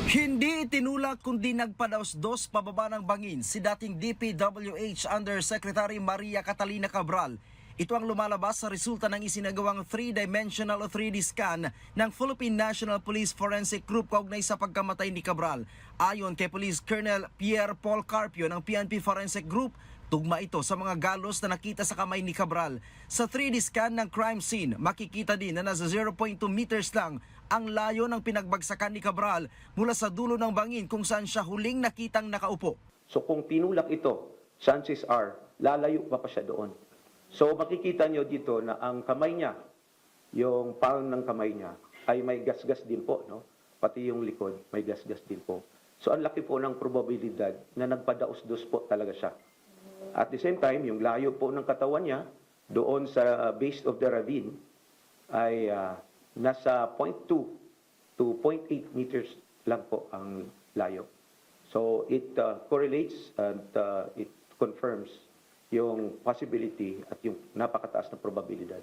Hindi itinulak kundi nagpadaos-dos pababa ng bangin si dating DPWH Undersecretary Maria Catalina Cabral. Ito ang lumalabas sa resulta ng isinagawang 3-dimensional o 3D scan ng Philippine National Police Forensic Group kaugnay sa pagkamatay ni Cabral. Ayon kay Police Colonel Pierre Paul Carpio ng PNP Forensic Group, tugma ito sa mga galos na nakita sa kamay ni Cabral. Sa 3D scan ng crime scene, makikita din na nasa 0.2 meters lang ang layo ng pinagbagsakan ni Cabral mula sa dulo ng bangin kung saan siya huling nakitang nakaupo. So kung tinulak ito, chances are lalayo pa siya doon. So makikita nyo dito na ang kamay niya, yung palm ng kamay niya, ay may gasgas din po, no? Pati yung likod, may gasgas din po. So ang laki po ng probabilidad na nagpadaos-dos po talaga siya. At the same time, yung layo po ng katawan niya, doon sa base of the ravine, ay nasa 0.2 to 0.8 meters lang po ang layo. So it correlates and it confirms yung possibility at yung napakataas na probabilidad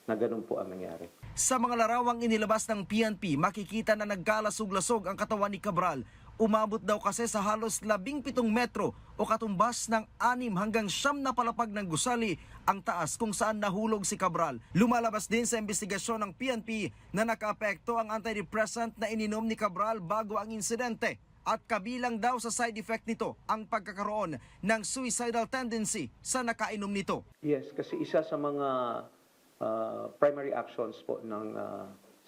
na ganun po ang nangyari. Sa mga larawang inilabas ng PNP, makikita na nagkalasog-lasog ang katawan ni Cabral. Umabot daw kasi sa halos 17 metro o katumbas ng 6 hanggang 9 na palapag ng gusali ang taas kung saan nahulog si Cabral. Lumalabas din sa investigasyon ng PNP na nakaapekto ang antidepressant na ininom ni Cabral bago ang insidente. At kabilang daw sa side effect nito ang pagkakaroon ng suicidal tendency sa nakainom nito. Yes, kasi isa sa mga primary actions po ng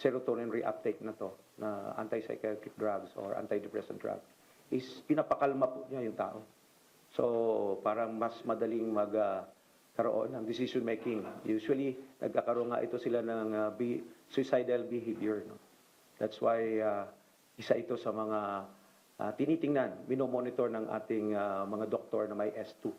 serotonin reuptake na to, na antipsychotic drugs or antidepressant drug, is pinapakalma po niya yung tao. So, parang mas madaling magkaroon ng decision making. Usually, nagkakaroon nga ito sila ng suicidal behavior. No? That's why isa ito sa mga tinitingnan, minomonitor ng ating mga doktor na may S2.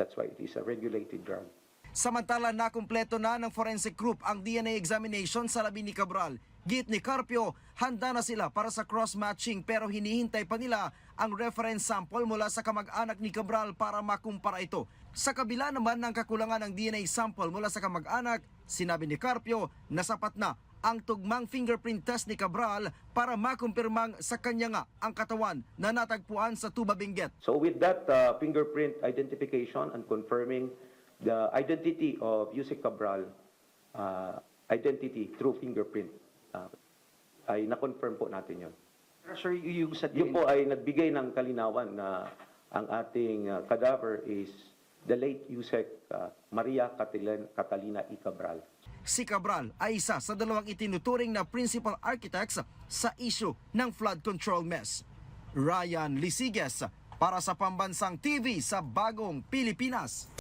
That's why it is a regulated drug. Samantala, nakumpleto na ng forensic group ang DNA examination sa labi ni Cabral. Git ni Carpio, handa na sila para sa cross-matching pero hinihintay pa nila ang reference sample mula sa kamag-anak ni Cabral para makumpara ito. Sa kabila naman ng kakulangan ng DNA sample mula sa kamag-anak, sinabi ni Carpio na sapat na ang tugmang fingerprint test ni Cabral para makumpirmang sa kanya nga ang katawan na natagpuan sa Tuba Benguet. So with that fingerprint identification and confirming the identity of Yusek Cabral, identity through fingerprint, ay na-confirm po natin yun. Sir, you said Yun po ay nagbigay ng kalinawan na ang ating cadaver is the late Yusek Maria Catalina E. Cabral. Si Cabral ay isa sa dalawang itinuturing na principal architects sa issue ng flood control mess. Ryan Lisiges para sa Pambansang TV sa Bagong Pilipinas.